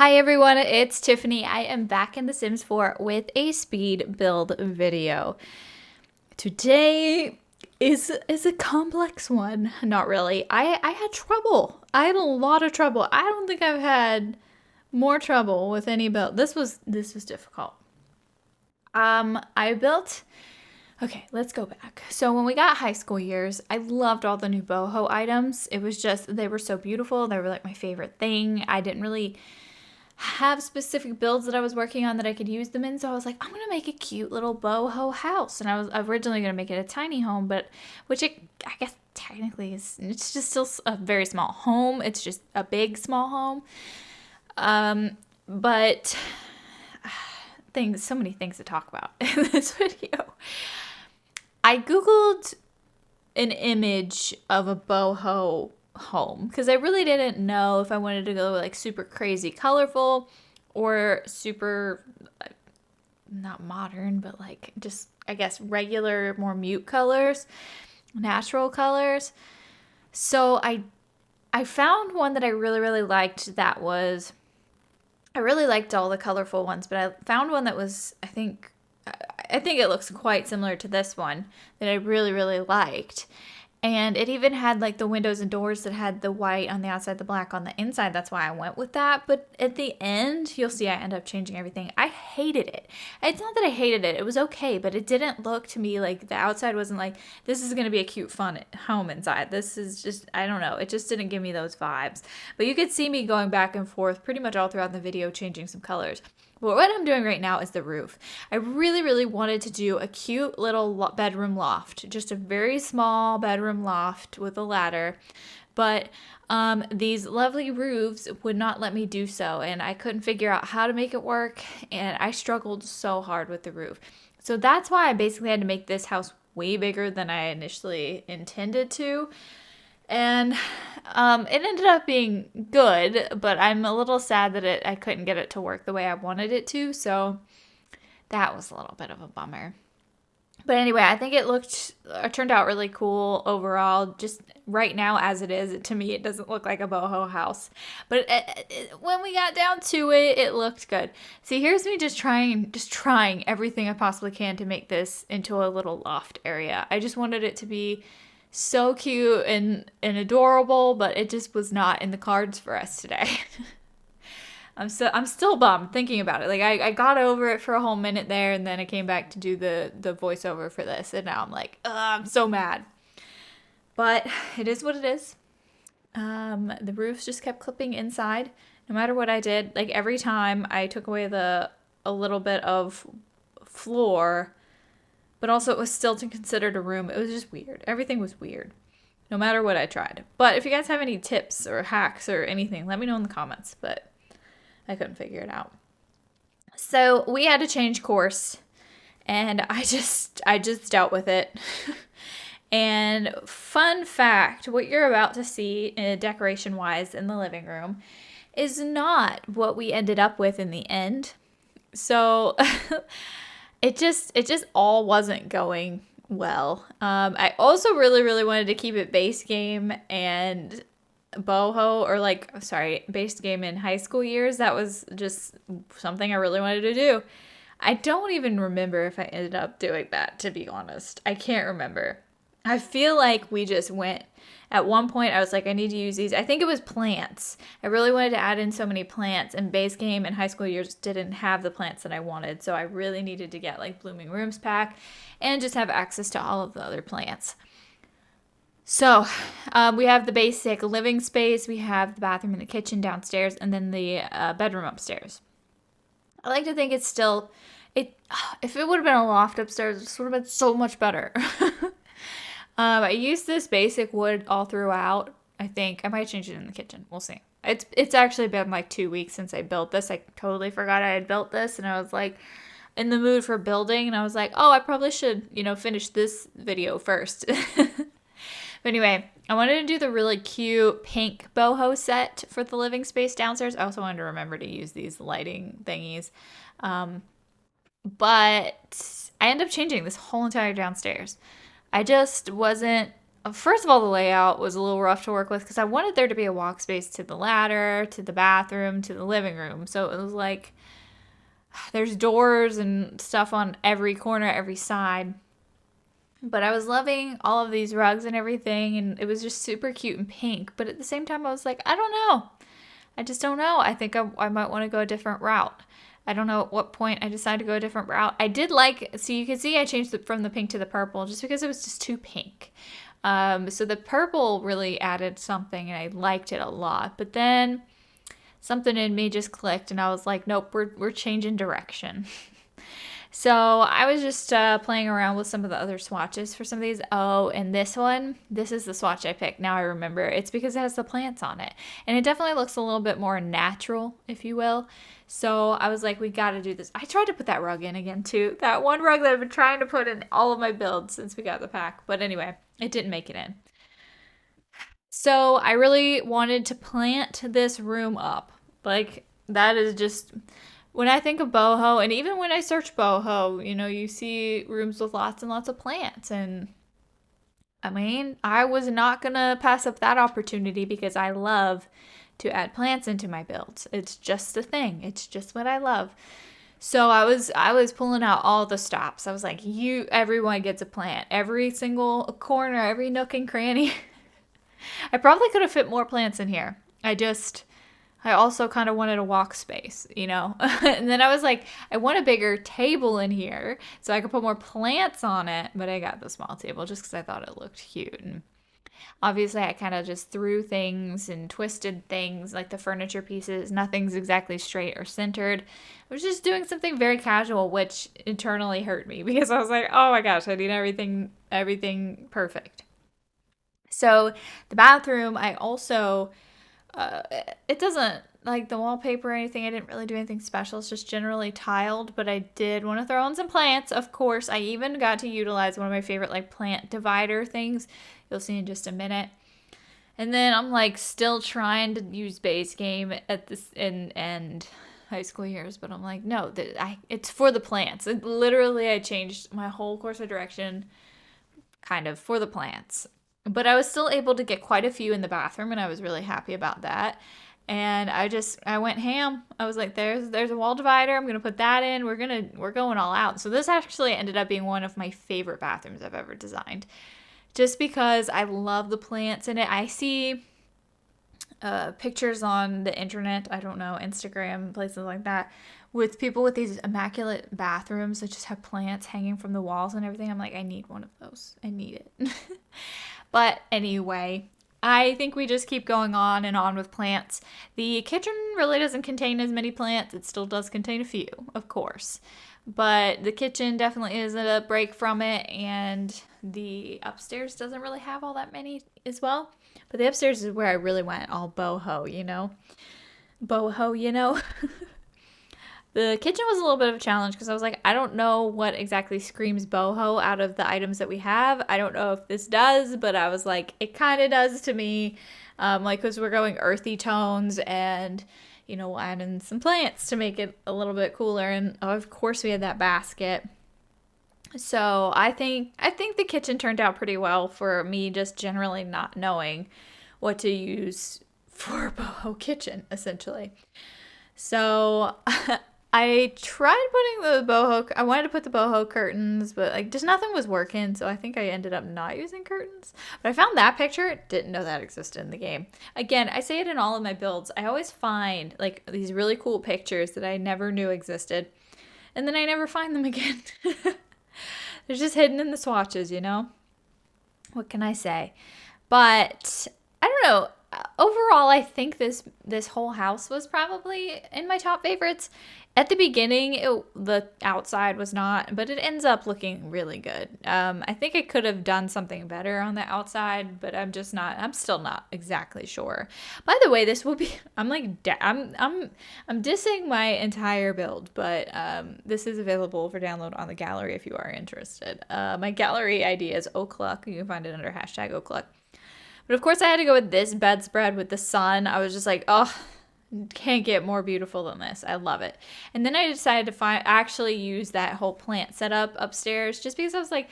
Hi everyone, it's Tiffany. I am back in The Sims 4 with a speed build video. Today is a complex one. Not really. I had trouble. I had a lot of trouble. I don't think I've had more trouble with any build. This was difficult. I built. Okay, let's go back. So when we got high school years, I loved all the new boho items. It was just, they were so beautiful. They were like my favorite thing. I didn't really have specific builds that I was working on that I could use them in. So I was like, I'm going to make a cute little boho house. And I was originally going to make it a tiny home, but I guess technically it's just still a very small home. It's just a big small home. But so many things to talk about in this video. I Googled an image of a boho home because I really didn't know if I wanted to go like super crazy colorful or super not modern, but like just I guess regular, more mute colors, natural colors. So I found one that I really liked. I really liked all the colorful ones, but I found one that was I think it looks quite similar to this one that I really liked. And it even had like the windows and doors that had the white on the outside, the black on the inside. That's why I went with that. But at the end, you'll see I end up changing everything. I hated it. It's not that I hated it. It was okay, but it didn't look to me like the outside wasn't like, this is going to be a cute, fun home inside. This is just, I don't know. It just didn't give me those vibes. But you could see me going back and forth pretty much all throughout the video, changing some colors. But what I'm doing right now is the roof. I really wanted to do a cute little bedroom loft, just a very small bedroom loft with a ladder. But these lovely roofs would not let me do so, and I couldn't figure out how to make it work, and I struggled so hard with the roof. So that's why I basically had to make this house way bigger than I initially intended to. And it ended up being good, but I'm a little sad that I couldn't get it to work the way I wanted it to, so that was a little bit of a bummer. But anyway, I think it turned out really cool overall. Just right now as it is, to me, it doesn't look like a boho house. But when we got down to it, it looked good. See, here's me just trying everything I possibly can to make this into a little loft area. I just wanted it to be so cute and adorable, but it just was not in the cards for us today. I'm still bummed thinking about it. Like I got over it for a whole minute there, and then I came back to do the voiceover for this, and now I'm like, I'm so mad. But it is what it is. The roofs just kept clipping inside, no matter what I did. Like every time I took away a little bit of floor, but also it was still considered a room. It was just weird. Everything was weird, no matter what I tried. But if you guys have any tips or hacks or anything, let me know in the comments. But I couldn't figure it out. So we had to change course, and I just dealt with it. And fun fact, what you're about to see decoration-wise in the living room is not what we ended up with in the end. So it just all wasn't going well. I also really wanted to keep it base game and boho, or base game in high school years. That was just something I really wanted to do. I don't even remember if I ended up doing that, to be honest. I can't remember. I feel like we just went, at one point I was like, I need to use these. I think it was plants. I really wanted to add in so many plants, and base game in high school years didn't have the plants that I wanted. So I really needed to get like Blooming Rooms pack and just have access to all of the other plants. So we have the basic living space, we have the bathroom and the kitchen downstairs, and then the bedroom upstairs. I like to think it's still, if it would have been a loft upstairs, it would have been so much better. I used this basic wood all throughout. I think I might change it in the kitchen. We'll see. It's actually been like 2 weeks since I built this. I totally forgot I had built this, and I was like in the mood for building, and I was like, oh, I probably should, finish this video first. But anyway, I wanted to do the really cute pink boho set for the living space downstairs. I also wanted to remember to use these lighting thingies. But I ended up changing this whole entire downstairs. I just wasn't first of all, the layout was a little rough to work with because I wanted there to be a walk space to the ladder, to the bathroom, to the living room. So it was like there's doors and stuff on every corner, every side. But I was loving all of these rugs and everything, and it was just super cute and pink. But at the same time, I was like, I don't know. I just don't know. I think I might want to go a different route. I don't know at what point I decided to go a different route. I did like, so you can see I changed it from the pink to the purple just because it was just too pink. So the purple really added something, and I liked it a lot. But then something in me just clicked, and I was like, nope, we're changing direction. So I was just playing around with some of the other swatches for some of these. Oh, and this one, this is the swatch I picked. Now I remember. It's because it has the plants on it. And it definitely looks a little bit more natural, if you will. So I was like, we got to do this. I tried to put that rug in again, too. That one rug that I've been trying to put in all of my builds since we got the pack. But anyway, it didn't make it in. So I really wanted to plant this room up. Like, that is just... When I think of boho, and even when I search boho, you know, you see rooms with lots and lots of plants. And I mean, I was not going to pass up that opportunity because I love to add plants into my builds. It's just a thing. It's just what I love. So I was pulling out all the stops. I was like, everyone gets a plant. Every single corner, every nook and cranny. I probably could have fit more plants in here. I also kind of wanted a walk space, you know? And then I was like, I want a bigger table in here so I could put more plants on it. But I got the small table just because I thought it looked cute. And obviously, I kind of just threw things and twisted things like the furniture pieces. Nothing's exactly straight or centered. I was just doing something very casual, which internally hurt me because I was like, oh my gosh, I need everything perfect. So the bathroom, I also... it doesn't, like the wallpaper or anything, I didn't really do anything special. It's just generally tiled, but I did want to throw in some plants. Of course, I even got to utilize one of my favorite like plant divider things. You'll see in just a minute. And then I'm like still trying to use base game at this and high school years, but I'm like, no, it's for the plants. Literally, I changed my whole course of direction kind of for the plants. But I was still able to get quite a few in the bathroom, and I was really happy about that. And I went ham. I was like, there's a wall divider. I'm gonna put that in. We're going all out. So this actually ended up being one of my favorite bathrooms I've ever designed, just because I love the plants in it. I see pictures on the internet, I don't know, Instagram, places like that, with people with these immaculate bathrooms that just have plants hanging from the walls and everything. I'm like, I need one of those. I need it. But anyway, I think we just keep going on and on with plants. The kitchen really doesn't contain as many plants. It still does contain a few, of course. But the kitchen definitely is a break from it. And the upstairs doesn't really have all that many as well. But the upstairs is where I really went all boho, you know? Boho, you know? The kitchen was a little bit of a challenge because I was like, I don't know what exactly screams boho out of the items that we have. I don't know if this does, but I was like, it kind of does to me. Like, because we're going earthy tones and, you know, we'll add in some plants to make it a little bit cooler. And of course we had that basket. So I think the kitchen turned out pretty well for me just generally not knowing what to use for a boho kitchen, essentially. So I tried putting I wanted to put the boho curtains, but like just nothing was working, so I think I ended up not using curtains. But I found that picture, didn't know that existed in the game. Again, I say it in all of my builds. I always find like these really cool pictures that I never knew existed, and then I never find them again. They're just hidden in the swatches, you know? What can I say? But I don't know. Overall, I think this whole house was probably in my top favorites. At the beginning, the outside was not, but it ends up looking really good. I think I could have done something better on the outside, but I'm still not exactly sure. By the way, this will be, I'm dissing my entire build, but this is available for download on the gallery if you are interested. My gallery ID is Ohcluck. You can find it under #Ohcluck. But of course I had to go with this bedspread with the sun. I was just like, oh, can't get more beautiful than this. I love it. And then I decided to actually use that whole plant setup upstairs just because I was like,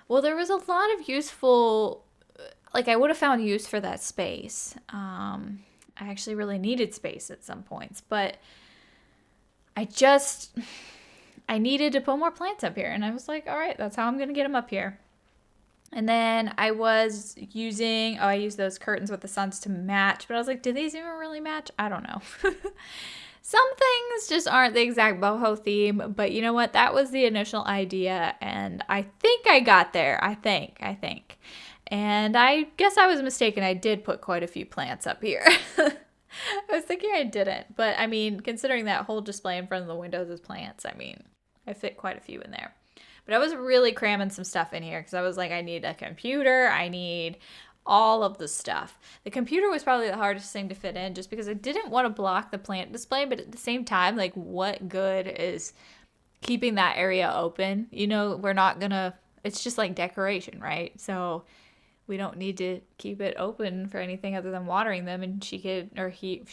well, there was a lot of useful like I would have found use for that space. I actually really needed space at some points, but I needed to put more plants up here. And I was like, all right, that's how I'm going to get them up here. And then I was using, I used those curtains with the suns to match, but I was like, do these even really match? I don't know. Some things just aren't the exact boho theme, but you know what? That was the initial idea, and I think I got there. I think. And I guess I was mistaken. I did put quite a few plants up here. I was thinking I didn't, but I mean, considering that whole display in front of the windows is plants, I mean, I fit quite a few in there. But I was really cramming some stuff in here because I was like, I need a computer. I need all of the stuff. The computer was probably the hardest thing to fit in just because I didn't want to block the plant display. But at the same time, like, what good is keeping that area open? You know, we're not going to, it's just like decoration, right? So we don't need to keep it open for anything other than watering them. And she could, or he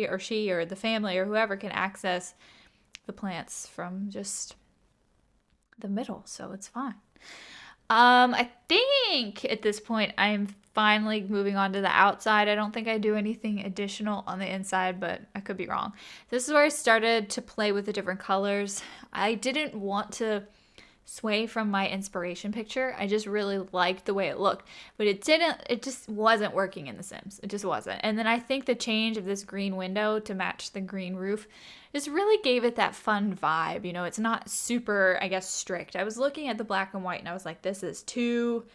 or she or the family or whoever can access the plants from just the middle, so it's fine. I think at this point I'm finally moving on to the outside. I don't think I do anything additional on the inside, but I could be wrong. This is where I started to play with the different colors. I didn't want to sway from my inspiration picture. I just really liked the way it looked, but it just wasn't working in The Sims. It just wasn't. And then I think the change of this green window to match the green roof just really gave it that fun vibe. You know, it's not super, I guess, strict. I was looking at the black and white and I was like, this is too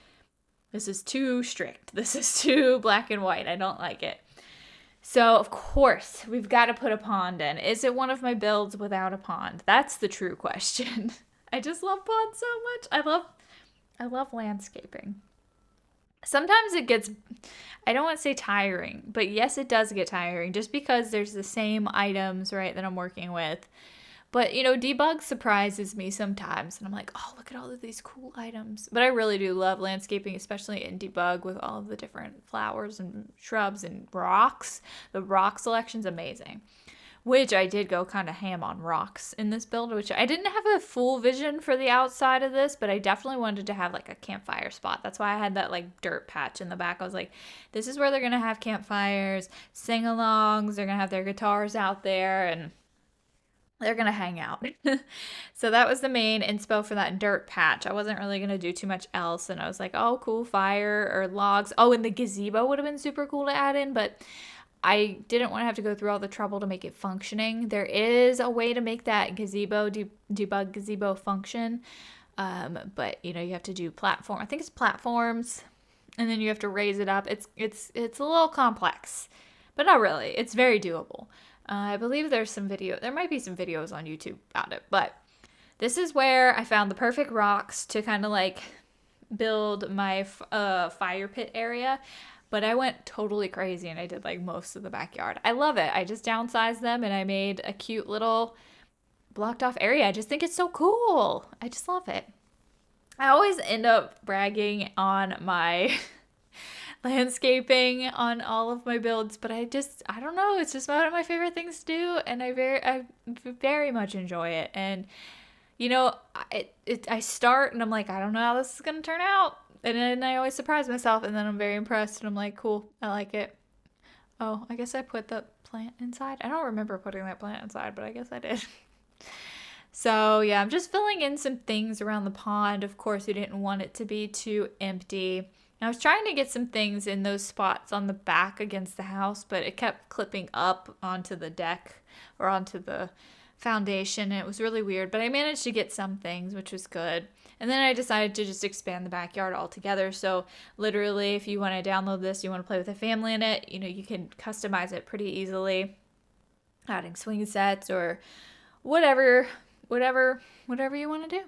strict. This is too black and white. I don't like it. So, of course, we've got to put a pond in. Is it one of my builds without a pond? That's the true question. I just love ponds so much. I love landscaping. Sometimes it gets, I don't want to say tiring, but yes, it does get tiring just because there's the same items, right, that I'm working with. But, you know, debug surprises me sometimes, and I'm like, oh, look at all of these cool items. But I really do love landscaping, especially in debug with all of the different flowers and shrubs and rocks. The rock selection's amazing. Which I did go kind of ham on rocks in this build, which I didn't have a full vision for the outside of this, but I definitely wanted to have like a campfire spot. That's why I had that like dirt patch in the back. I was like, this is where they're going to have campfires, sing-alongs, they're going to have their guitars out there, and they're going to hang out. So that was the main inspo for that dirt patch. I wasn't really going to do too much else, and I was like, oh, cool, fire or logs. Oh, and the gazebo would have been super cool to add in, but I didn't want to have to go through all the trouble to make it functioning. There is a way to make that gazebo, debug gazebo function. But you know, you have to do platform. I think it's platforms, and then you have to raise it up. It's a little complex, but not really. It's very doable. I believe there might be some videos on YouTube about it, but this is where I found the perfect rocks to kind of like build my fire pit area. But I went totally crazy and I did like most of the backyard. I love it. I just downsized them and I made a cute little blocked off area. I just think it's so cool. I just love it. I always end up bragging on my landscaping on all of my builds, but I don't know. It's just one of my favorite things to do, and I very much enjoy it. And you know, I start and I'm like, I don't know how this is gonna turn out. And then I always surprise myself, and then I'm very impressed, and I'm like, cool, I like it. Oh, I guess I put the plant inside. I don't remember putting that plant inside, but I guess I did. So, yeah, I'm just filling in some things around the pond. Of course, we didn't want it to be too empty. And I was trying to get some things in those spots on the back against the house, but it kept clipping up onto the deck or onto the foundation. And it was really weird, but I managed to get some things, which was good. And then I decided to just expand the backyard altogether. So literally, if you want to download this, you want to play with a family in it, you know, you can customize it pretty easily, adding swing sets or whatever you want to do.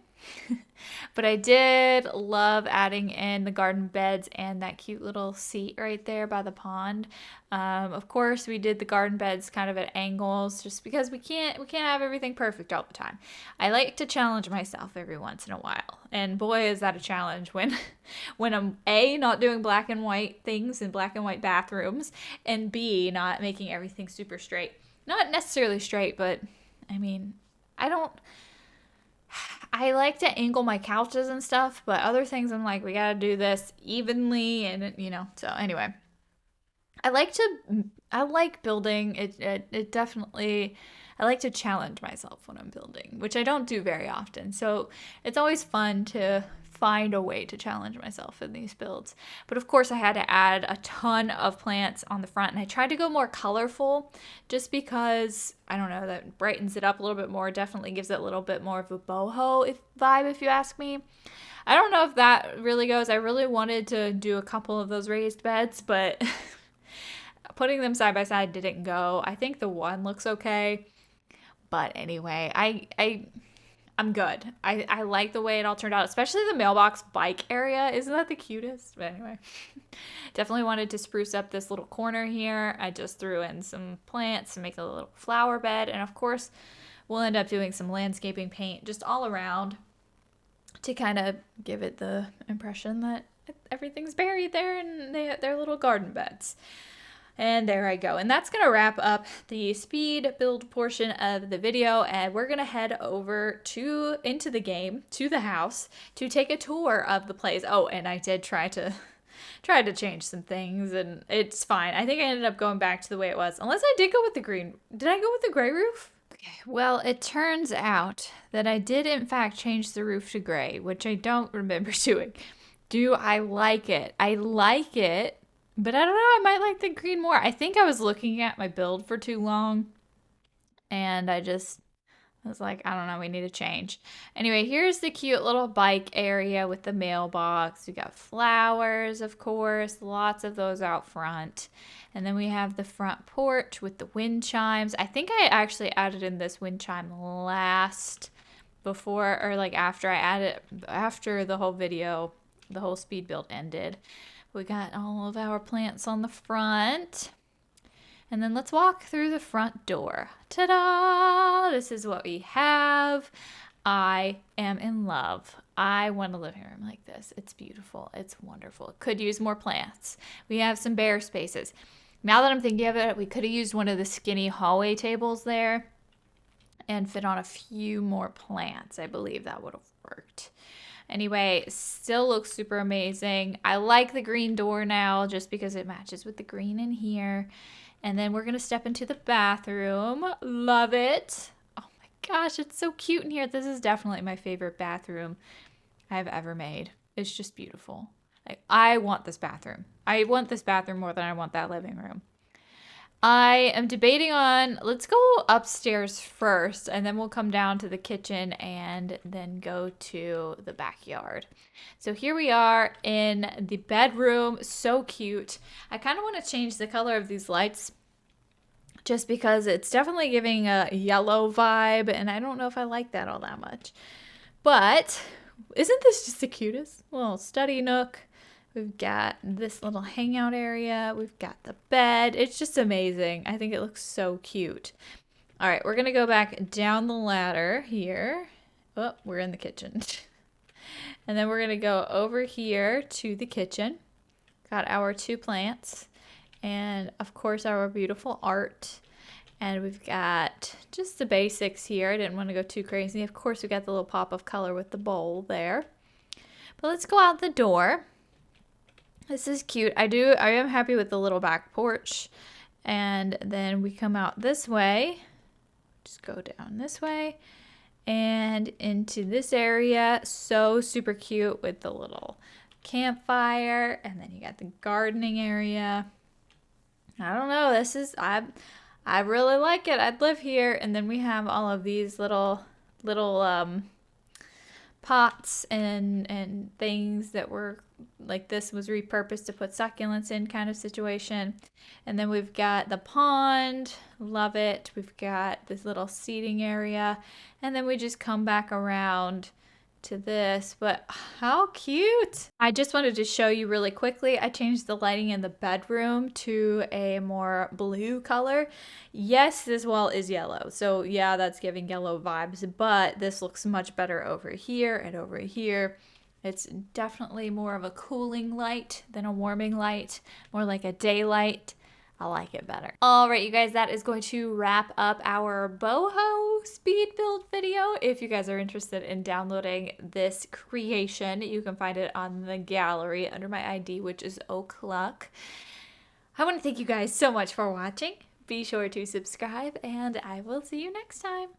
But I did love adding in the garden beds and that cute little seat right there by the pond. Of course, we did the garden beds kind of at angles just because we can't have everything perfect all the time. I like to challenge myself every once in a while. And boy, is that a challenge when I'm A, not doing black and white things in black and white bathrooms, and B, not making everything super straight. Not necessarily straight, but I mean, I don't I like to angle my couches and stuff, but other things I'm like, we gotta do this evenly, and you know. So anyway, I like building. It definitely. I like to challenge myself when I'm building, which I don't do very often. So it's always fun to find a way to challenge myself in these builds. But of course, I had to add a ton of plants on the front, and I tried to go more colorful just because, I don't know, that brightens it up a little bit more, definitely gives it a little bit more of a boho vibe, if you ask me. I don't know if that really goes. I really wanted to do a couple of those raised beds, but putting them side by side didn't go. I think the one looks okay. But anyway, I'm good. I like the way it all turned out, especially the mailbox bike area. Isn't that the cutest? But anyway, definitely wanted to spruce up this little corner here. I just threw in some plants to make a little flower bed. And of course, we'll end up doing some landscaping paint just all around to kind of give it the impression that everything's buried there in their little garden beds. And there I go. And that's going to wrap up the speed build portion of the video. And we're going to head over into the game, to the house, to take a tour of the place. Oh, and I did try to change some things, and it's fine. I think I ended up going back to the way it was. Unless I did go with the green. Did I go with the gray roof? Okay. Well, it turns out that I did in fact change the roof to gray, which I don't remember doing. Do I like it? I like it. But I don't know, I might like the green more. I think I was looking at my build for too long, and I was like, I don't know, we need to change. Anyway, here's the cute little bike area with the mailbox. We got flowers, of course, lots of those out front. And then we have the front porch with the wind chimes. I think I actually added in this wind chime before, or like after the whole video, the whole speed build ended. We got all of our plants on the front. And then let's walk through the front door. Ta-da! This is what we have. I am in love. I want a living room like this. It's beautiful. It's wonderful. Could use more plants. We have some bare spaces. Now that I'm thinking of it, we could have used one of the skinny hallway tables there and fit on a few more plants. I believe that would have worked. Anyway, still looks super amazing. I like the green door now just because it matches with the green in here. And then we're going to step into the bathroom. Love it. Oh my gosh, it's so cute in here. This is definitely my favorite bathroom I've ever made. It's just beautiful. I want this bathroom. I want this bathroom more than I want that living room. I am debating on, let's go upstairs first, and then we'll come down to the kitchen and then go to the backyard. So here we are in the bedroom. So cute. I kind of want to change the color of these lights just because it's definitely giving a yellow vibe, and I don't know if I like that all that much. But isn't this just the cutest? Little study nook. We've got this little hangout area. We've got the bed. It's just amazing. I think it looks so cute. All right, we're going to go back down the ladder here. Oh, we're in the kitchen. And then we're going to go over here to the kitchen. Got our 2 plants. And, of course, our beautiful art. And we've got just the basics here. I didn't want to go too crazy. Of course, we got the little pop of color with the bowl there. But let's go out the door. This is cute. I am happy with the little back porch. And then we come out this way. Just go down this way. And into this area. So super cute with the little campfire. And then you got the gardening area. I don't know. I really like it. I'd live here. And then we have all of these little pots and things that were like, this was repurposed to put succulents in, kind of situation. And then we've got the pond. Love it. We've got this little seating area. And then we just come back around to this. But how cute. I just wanted to show you really quickly. I changed the lighting in the bedroom to a more blue color. Yes, this wall is yellow. So yeah, that's giving yellow vibes. But this looks much better over here and over here. It's definitely more of a cooling light than a warming light, more like a daylight. I like it better. All right, you guys, that is going to wrap up our boho speed build video. If you guys are interested in downloading this creation, you can find it on the gallery under my ID, which is Ohcluck. I want to thank you guys so much for watching. Be sure to subscribe, and I will see you next time.